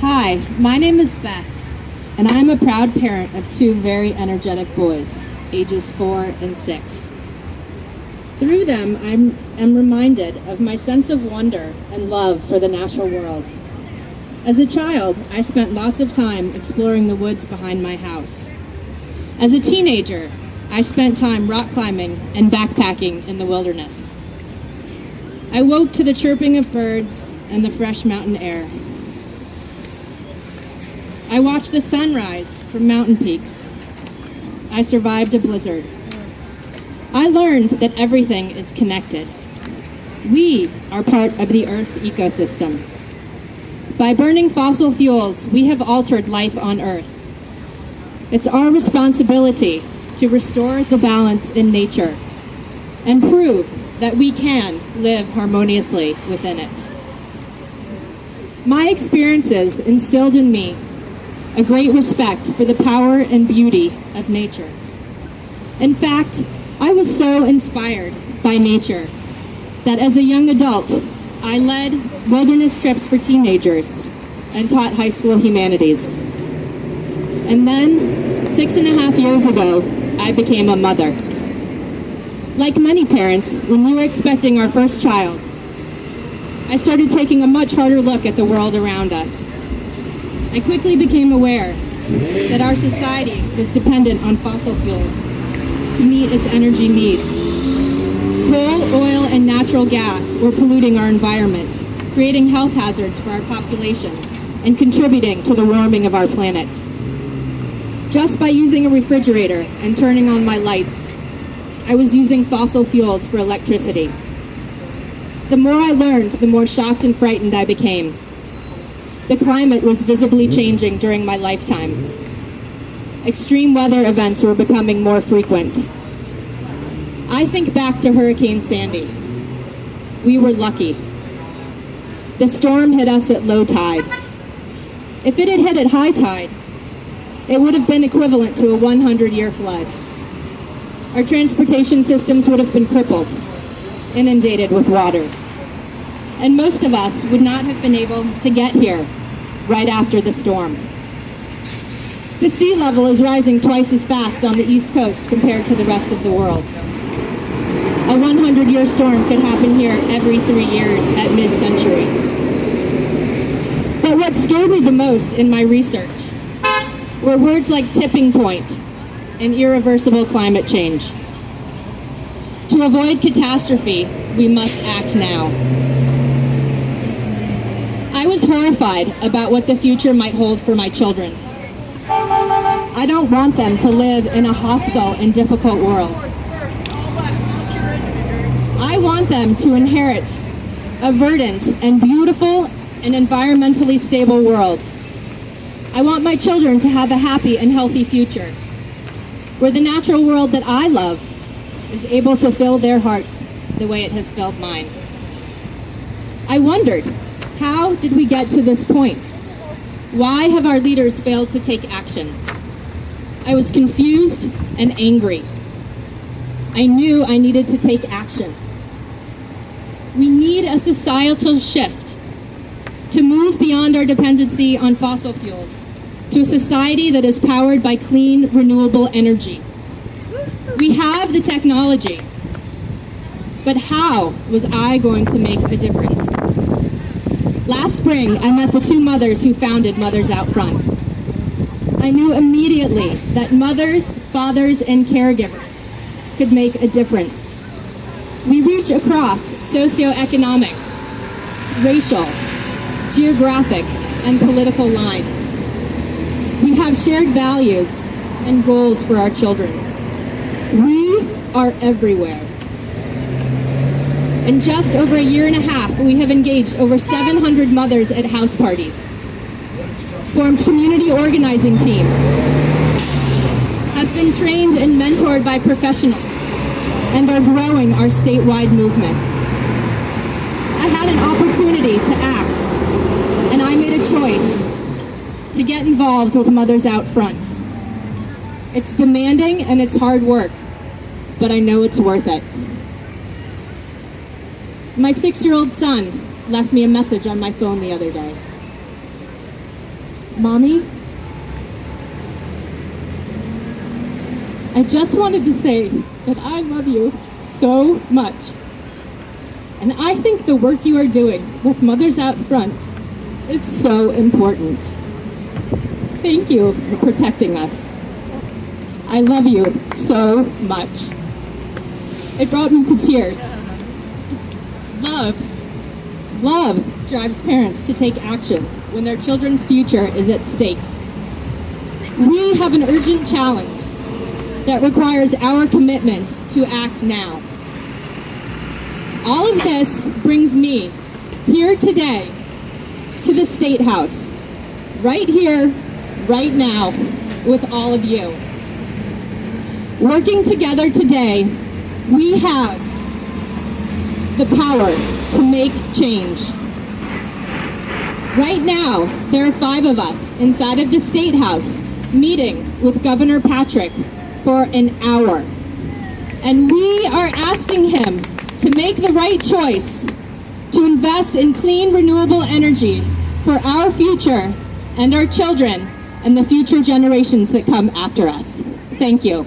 Hi, my name is Beth, and I'm a proud parent of two very energetic boys, ages 4 and 6. Through them, I am reminded of my sense of wonder and love for the natural world. As a child, I spent lots of time exploring the woods behind my house. As a teenager, I spent time rock climbing and backpacking in the wilderness. I woke to the chirping of birds and the fresh mountain air. I watched the sunrise from mountain peaks. I survived a blizzard. I learned that everything is connected. We are part of the Earth's ecosystem. By burning fossil fuels, we have altered life on Earth. It's our responsibility to restore the balance in nature and prove that we can live harmoniously within it. My experiences instilled in me a great respect for the power and beauty of nature. In fact, I was so inspired by nature that as a young adult, I led wilderness trips for teenagers and taught high school humanities. And then, 6.5 years ago, I became a mother. Like many parents, when we were expecting our first child, I started taking a much harder look at the world around us. I quickly became aware that our society was dependent on fossil fuels to meet its energy needs. Coal, oil, and natural gas were polluting our environment, creating health hazards for our population, and contributing to the warming of our planet. Just by using a refrigerator and turning on my lights, I was using fossil fuels for electricity. The more I learned, the more shocked and frightened I became. The climate was visibly changing during my lifetime. Extreme weather events were becoming more frequent. I think back to Hurricane Sandy. We were lucky. The storm hit us at low tide. If it had hit at high tide, it would have been equivalent to a 100-year flood. Our transportation systems would have been crippled, inundated with water. And most of us would not have been able to get here right after the storm. The sea level is rising twice as fast on the East Coast compared to the rest of the world. A 100-year storm could happen here every 3 years at mid-century. But what scared me the most in my research were words like tipping point and irreversible climate change. To avoid catastrophe, we must act now. I was horrified about what the future might hold for my children. I don't want them to live in a hostile and difficult world. I want them to inherit a verdant and beautiful and environmentally stable world. I want my children to have a happy and healthy future, where the natural world that I love is able to fill their hearts the way it has filled mine. I wondered, how did we get to this point? Why have our leaders failed to take action? I was confused and angry. I knew I needed to take action. We need a societal shift to move beyond our dependency on fossil fuels to a society that is powered by clean, renewable energy. We have the technology, but how was I going to make a difference? Last spring, I met the two mothers who founded Mothers Out Front. I knew immediately that mothers, fathers, and caregivers could make a difference. We reach across socioeconomic, racial, geographic, and political lines. We have shared values and goals for our children. We are everywhere. In just over a year and a half, we have engaged over 700 mothers at house parties, formed community organizing teams, have been trained and mentored by professionals, and are growing our statewide movement. I had an opportunity to act, and I made a choice to get involved with Mothers Out Front. It's demanding and it's hard work, but I know it's worth it. My 6-year-old son left me a message on my phone the other day. Mommy, I just wanted to say that I love you so much. And I think the work you are doing with Mothers Out Front is so important. Thank you for protecting us. I love you so much. It brought me to tears. Love drives parents to take action when their children's future is at stake. We have an urgent challenge that requires our commitment to act now. All of this brings me here today to the Statehouse, right here, right now, with all of you. Working together today, we have the power to make change. Right now, there are 5 of us inside of the Statehouse meeting with Governor Patrick for an hour. And we are asking him to make the right choice to invest in clean, renewable energy for our future and our children and the future generations that come after us. Thank you.